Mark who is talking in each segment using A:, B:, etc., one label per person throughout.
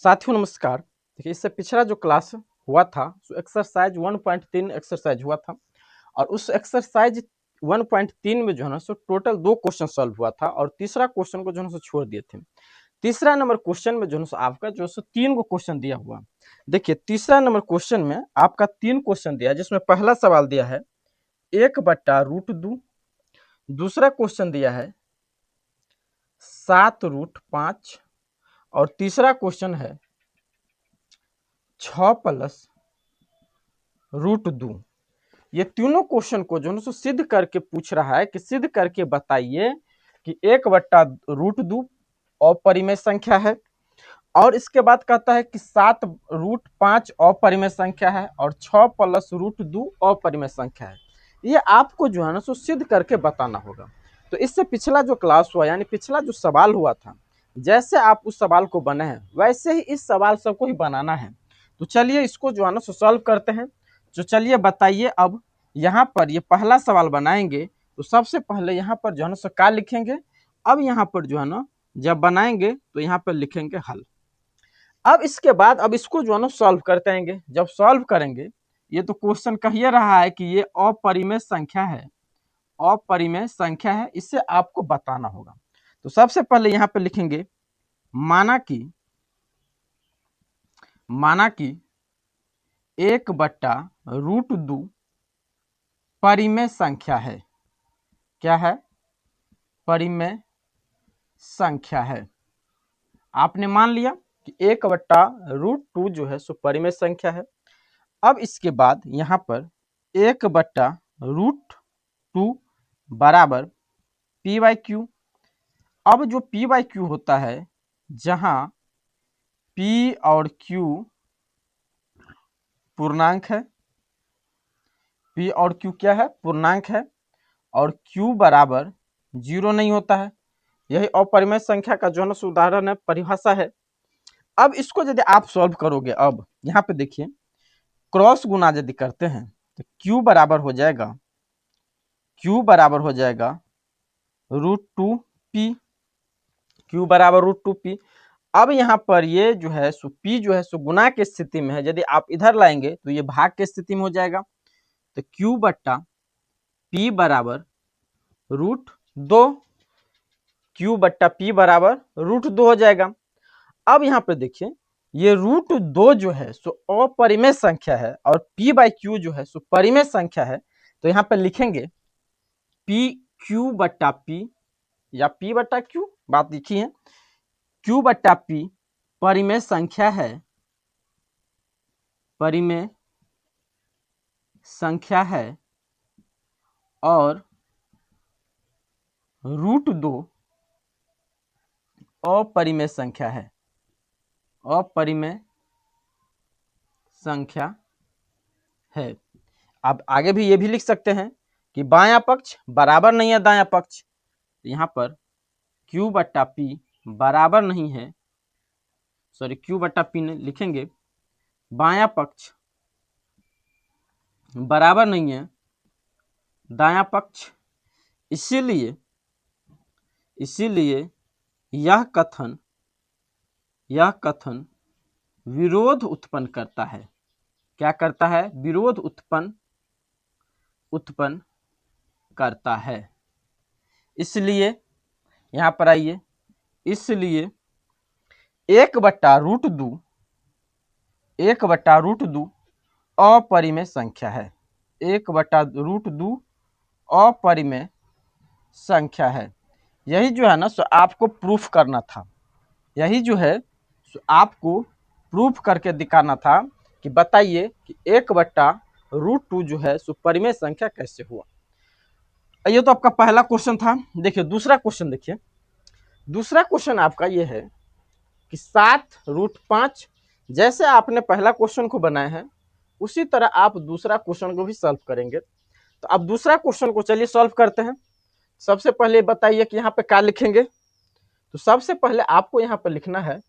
A: साथियों नमस्कार। देखिए इससे पिछला जो क्लास हुआ था एक्सरसाइज 1.3 एक्सरसाइज हुआ था और उस एक्सरसाइज 1.3 में जो है ना टोटल 2 क्वेश्चन सॉल्व हुआ था और तीसरा क्वेश्चन को जो है छोड़ दिए थे। तीसरा नंबर क्वेश्चन में जो है आपका जो है 3 गो क्वेश्चन दिया हुआ। देखिए तीसरा नंबर क्वेश्चन में आपका 3 क्वेश्चन दिया, जिसमें पहला सवाल दिया है 1/√2, दूसरा क्वेश्चन दिया है 7√5 और तीसरा क्वेश्चन है 6+√2। ये तीनों क्वेश्चन को जो है सिद्ध करके पूछ रहा है कि सिद्ध करके बताइए कि 1/√2 अपरिमेय संख्या है, और इसके बाद कहता है कि 7√5 अपरिमेय संख्या है और 6+√2 अपरिमेय संख्या है। ये आपको जो है ना सिद्ध करके बताना होगा। तो इससे पिछला जो क्लास हुआ यानी पिछला जो सवाल हुआ था, जैसे आप उस सवाल को बने हैं वैसे ही इस सवाल सबको ही बनाना है। तो चलिए इसको जो है ना सॉल्व करते हैं। तो चलिए बताइए, अब यहाँ पर ये पहला सवाल बनाएंगे तो सबसे पहले यहाँ पर जो है ना क्या लिखेंगे। अब यहाँ पर जो है ना जब बनाएंगे तो यहाँ पर लिखेंगे हल। अब इसके बाद अब इसको जो है ना सॉल्व करते आएंगे। जब सॉल्व करेंगे, ये तो क्वेश्चन कह ही रहा है कि ये अपरिमेय संख्या है, अपरिमेय संख्या है, इससे आपको बताना होगा। तो सबसे पहले यहाँ पे लिखेंगे माना कि 1/√2 परिमेय संख्या है। क्या है? परिमेय संख्या है। आपने मान लिया कि 1/√2 जो है सो परिमेय संख्या है। अब इसके बाद यहाँ पर 1/√2 बराबर p/q। अब जो p/q होता है, जहां p और q पूर्णांक है, p और q क्या है? पूर्णांक है, और q बराबर 0 नहीं होता है। यही अपरिमेय संख्या का जो है ना उदाहरण है, परिभाषा है। अब इसको यदि आप सॉल्व करोगे, अब यहाँ पे देखिए क्रॉस गुना यदि करते हैं तो q बराबर हो जाएगा √2p। q बराबर √2p। अब यहाँ पर ये जो है सो p जो है सो गुना की स्थिति में है, यदि आप इधर लाएंगे तो ये भाग की स्थिति में हो जाएगा। तो q/p बराबर √2, q/p बराबर √2 हो जाएगा। अब यहाँ पे देखिए ये √2 जो है सो अपरिमेय संख्या है और p/q जो है सो परिमेय संख्या है। तो यहाँ पे लिखेंगे pq/p या p/q, बात लिखी है। q/p परिमेय संख्या है, परिमेय संख्या है, और √2 अपरिमेय संख्या है, अपरिमेय संख्या है। आप आगे भी ये भी लिख सकते हैं कि बायां पक्ष बराबर नहीं है दायां पक्ष। यहाँ पर q/p बराबर नहीं है, सॉरी q/p ने लिखेंगे बायां पक्ष बराबर नहीं है दायां पक्ष। इसीलिए यह कथन विरोध उत्पन्न करता है। क्या करता है? विरोध उत्पन्न करता है। इसलिए यहां पर आइए, इसलिए 1/√2 अपरिमेय संख्या है। 1/√2 अपरिमेय संख्या है। यही जो है ना सो आपको प्रूफ करना था, यही जो है सो आपको प्रूफ करके दिखाना था कि बताइए कि 1/√2 जो है सो परिमेय संख्या कैसे हुआ। ये तो आपका पहला क्वेश्चन था। देखिए दूसरा क्वेश्चन, देखिए दूसरा क्वेश्चन आपका ये है कि 7√5। जैसे आपने पहला क्वेश्चन को बनाया है उसी तरह आप दूसरा क्वेश्चन को भी सॉल्व करेंगे। तो अब दूसरा क्वेश्चन को चलिए सॉल्व करते हैं। सबसे पहले बताइए कि यहाँ पे क्या लिखेंगे। तो सबसे पहले आपको यहाँ पे लिखना है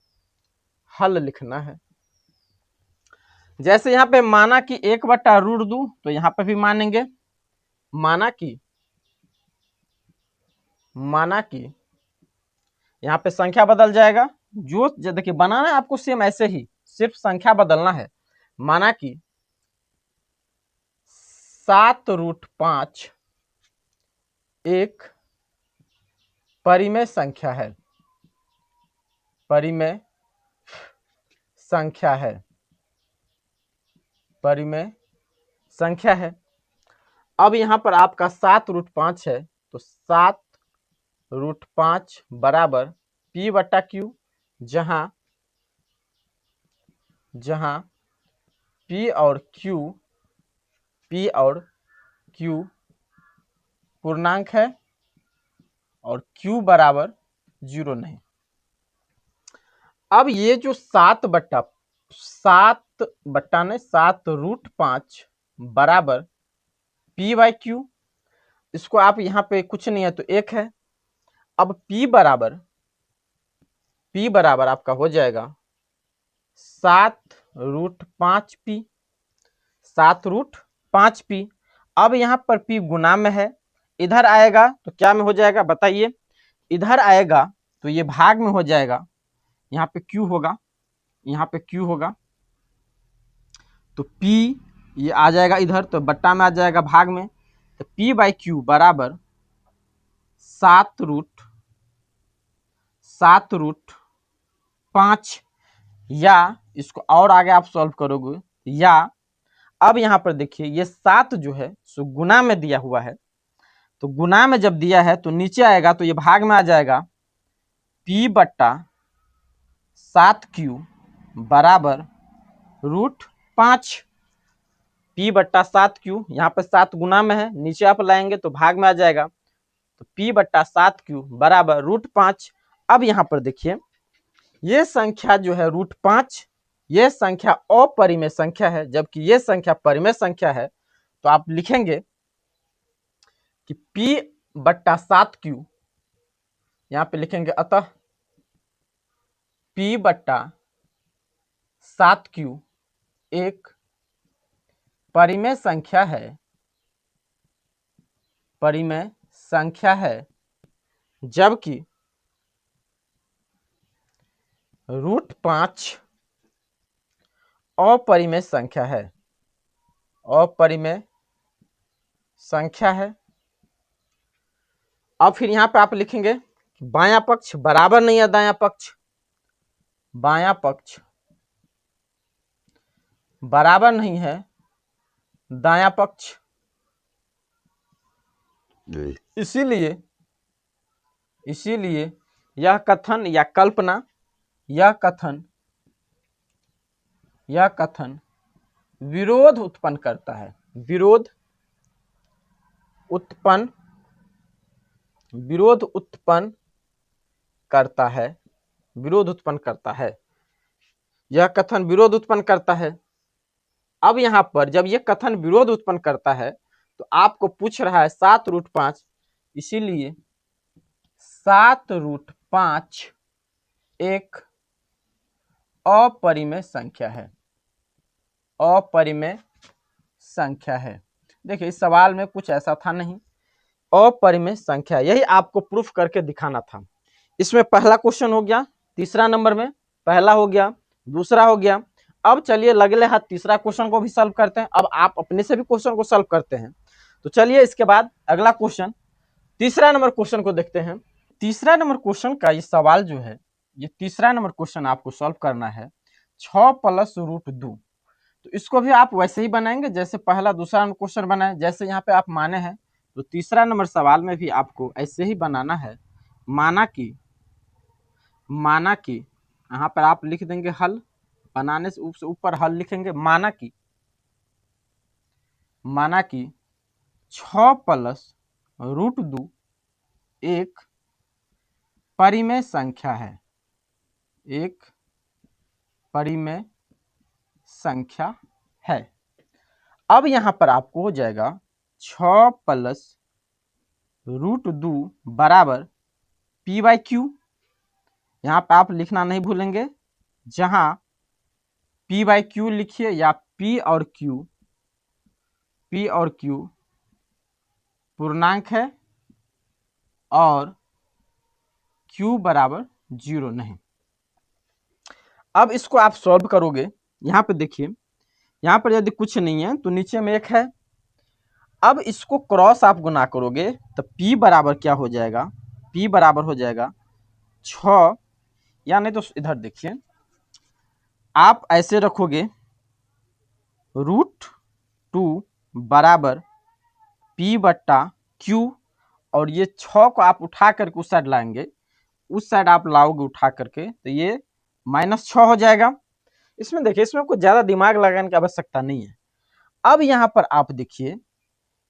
A: हल, लिखना है। जैसे यहाँ पे माना कि 1/√2, तो यहाँ पे भी मानेंगे माना कि यहाँ पे संख्या बदल जाएगा, जो देखिए बनाना है आपको सेम ऐसे ही, सिर्फ संख्या बदलना है। माना कि 7√5 एक परिमेय संख्या है, परिमेय संख्या है, परिमेय संख्या है। अब यहां पर आपका 7√5 है, तो 7√5 बराबर P बटा Q, जहां P और Q पूर्णांक है और Q बराबर 0 नहीं। अब ये जो 7/5 बराबर P बाई Q, इसको आप यहाँ पे कुछ नहीं है तो 1 है। अब P बराबर आपका हो जाएगा 7√5P, 7√5P। अब यहाँ पर P गुना में है, इधर आएगा तो क्या में हो जाएगा बताइए, इधर आएगा तो ये भाग में हो जाएगा, यहाँ पे Q होगा, यहाँ पे Q होगा, तो P ये आ जाएगा इधर, तो बट्टा में आ जाएगा भाग में, तो P बाई Q बराबर 7√5, या इसको और आगे आप सॉल्व करोगे, या अब यहाँ पर देखिए ये 7 जो है सो गुना में दिया हुआ है, तो गुना में जब दिया है तो नीचे आएगा तो ये भाग में आ जाएगा, P बट्टा 7Q बराबर √5। P बट्टा 7Q, यहाँ पे 7 गुना में है, नीचे आप लाएंगे तो भाग में आ जाएगा, तो P बट्टा 7Q बराबर √5। अब यहाँ पर देखिए ये संख्या जो है √5, ये संख्या अपरिमेय संख्या है, जबकि ये संख्या परिमेय संख्या है। तो आप लिखेंगे कि P बट्टा 7Q, यहाँ पे लिखेंगे अतः P बट्टा 7Q एक परिमेय संख्या है, परिमेय संख्या है, जबकि √5 अपरिमेय संख्या है, अपरिमेय संख्या है। अब फिर यहां पे आप लिखेंगे बायां पक्ष बराबर नहीं है दायां पक्ष, बायां पक्ष बराबर नहीं है दायां पक्ष, इसीलिए यह कथन या कल्पना, यह कथन विरोध उत्पन्न करता है, विरोध उत्पन्न करता है, विरोध उत्पन्न करता है, यह कथन विरोध उत्पन्न करता है। अब यहां पर जब यह कथन विरोध उत्पन्न करता है तो आपको पूछ रहा है 7√5, इसीलिए 7√5 एक अपरिमेय संख्या है, अपरिमेय संख्या है। देखिए इस सवाल में कुछ ऐसा था नहीं, अपरिमेय संख्या, यही आपको प्रूफ करके दिखाना था। इसमें पहला क्वेश्चन हो गया, तीसरा नंबर में पहला हो गया, दूसरा हो गया। अब चलिए लगले हाथ तीसरा क्वेश्चन को भी सॉल्व करते हैं। अब आप अपने से भी क्वेश्चन को सॉल्व करते हैं, तो चलिए इसके बाद अगला क्वेश्चन, तीसरा नंबर क्वेश्चन को देखते हैं। तीसरा नंबर क्वेश्चन का ये सवाल जो है, ये तीसरा नंबर क्वेश्चन आपको सॉल्व करना है 6 + √2। तो इसको भी आप वैसे ही बनाएंगे जैसे पहला दूसरा क्वेश्चन बनाए, जैसे यहाँ पे आप माने हैं, तो तीसरा नंबर सवाल में भी आपको ऐसे ही बनाना है। माना कि यहाँ पर आप लिख देंगे हल, बनाने से ऊपर हल लिखेंगे। माना कि 6 + √2 एक परिमेय संख्या है, एक परिमेय संख्या है। अब यहां पर आपको हो जाएगा 6 + √2 बराबर P बाई Q, यहाँ पे आप लिखना नहीं भूलेंगे, जहां P बाई Q लिखिए या P और Q पूर्णांक है और Q बराबर 0 नहीं। अब इसको आप सॉल्व करोगे, यहाँ पे देखिए, यहाँ पर यदि कुछ नहीं है तो नीचे में 1 है। अब इसको क्रॉस आप गुना करोगे तो P बराबर क्या हो जाएगा, P बराबर हो जाएगा 6, या नहीं तो इधर देखिए, आप ऐसे रखोगे √2 बराबर P बट्टा Q, और ये 6 को आप उठा करके उस साइड लाएंगे, उस साइड आप लाओगे उठा करके तो ये -6 हो जाएगा। इसमें देखिए, इसमें कुछ ज्यादा दिमाग लगाने की आवश्यकता नहीं है। अब यहाँ पर आप देखिए,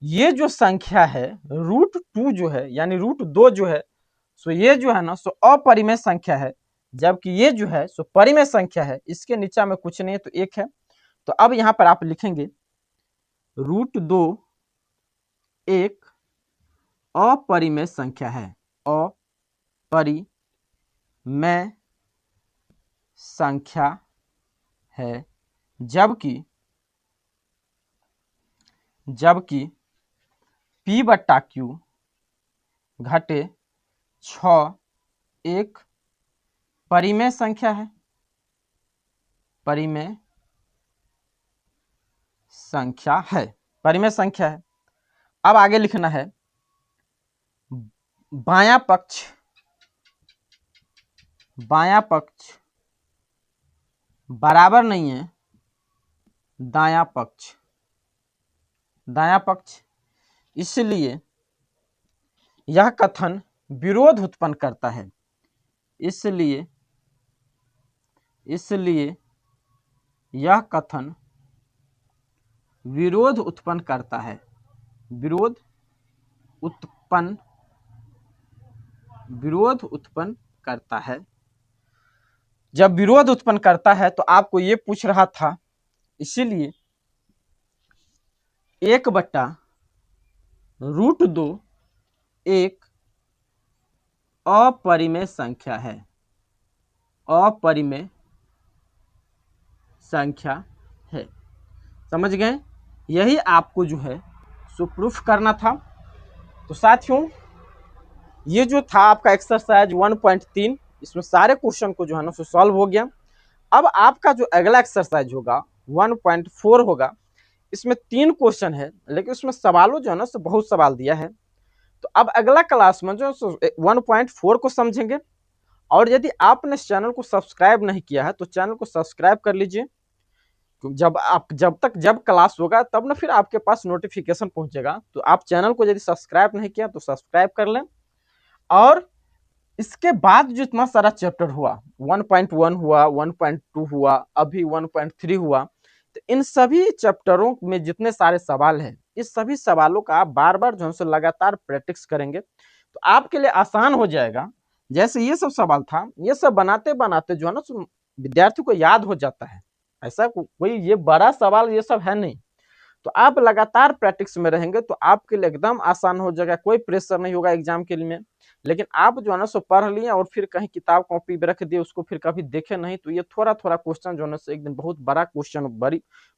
A: ये जो संख्या है √2 जो है, यानी √2 जो है, सो ये जो है ना सो अपरिमेय संख्या है, जबकि ये जो है सो परिमेय संख्या है। इसके नीचे में कुछ नहीं है तो 1 है। तो अब यहाँ पर आप लिखेंगे √2 एक अपरिमेय संख्या है, अपरिमेय संख्या है, जबकि P बट्टा Q घटे 6 एक परिमेय संख्या है, परिमेय संख्या है, परिमेय संख्या है। अब आगे लिखना है बायां पक्ष बराबर नहीं है दायां पक्ष, इसलिए यह कथन विरोध उत्पन्न करता है, इसलिए यह कथन विरोध उत्पन्न करता है, विरोध उत्पन्न करता है। जब विरोध उत्पन्न करता है तो आपको ये पूछ रहा था, इसीलिए 1 बट्टा √2 एक अपरिमेय संख्या है, अपरिमेय संख्या है। समझ गए? यही आपको जो है सो प्रूफ करना था। तो साथियों, ये जो था आपका एक्सरसाइज 1.3, इसमें सारे क्वेश्चन को जो है ना सो सॉल्व हो गया। अब आपका जो अगला एक्सरसाइज होगा 1.4 होगा, इसमें 3 क्वेश्चन है, लेकिन उसमें सवालों जो है ना सो बहुत सवाल दिया है। तो अब अगला क्लास में जो 1.4 को समझेंगे। और यदि आपने इस चैनल को सब्सक्राइब नहीं किया है तो चैनल को सब्सक्राइब कर लीजिए। जब क्लास होगा तब ना फिर आपके पास नोटिफिकेशन पहुंचेगा। तो आप चैनल को यदि सब्सक्राइब नहीं किया तो सब्सक्राइब कर लें। और इसके बाद जो इतना सारा चैप्टर हुआ, 1.1 हुआ, 1.2 हुआ, अभी 1.3 हुआ, तो इन सभी चैप्टरों में जितने सारे सवाल हैं, इस सभी सवालों का आप बार बार जो है लगातार प्रैक्टिस करेंगे तो आपके लिए आसान हो जाएगा। जैसे ये सब सवाल था, ये सब बनाते बनाते जो है ना विद्यार्थी को याद हो जाता है। ऐसा कोई ये बड़ा सवाल ये सब है नहीं। तो आप लगातार प्रैक्टिस में रहेंगे तो आपके लिए एकदम आसान हो जाएगा, कोई प्रेशर नहीं होगा एग्जाम के लिए। लेकिन आप जो है ना सो पढ़ लिए और फिर कहीं किताब कॉपी में रख दिए, उसको फिर कभी देखे नहीं, तो ये थोड़ा थोड़ा क्वेश्चन जो है ना एक दिन बहुत बड़ा क्वेश्चन,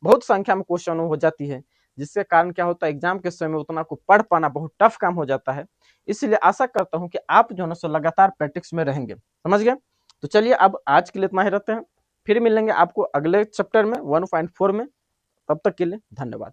A: बहुत संख्या में क्वेश्चन हो जाती है, जिसके कारण क्या होता है एग्जाम के समय उतना को पढ़ पाना बहुत टफ काम हो जाता है। इसलिए आशा करता हूँ कि आप जो है ना सो लगातार प्रैक्टिस में रहेंगे। समझ गए? तो चलिए अब आज के लिए इतना ही रहते हैं, फिर मिलेंगे आपको अगले चैप्टर में 1.4 में। तब तक के लिए धन्यवाद।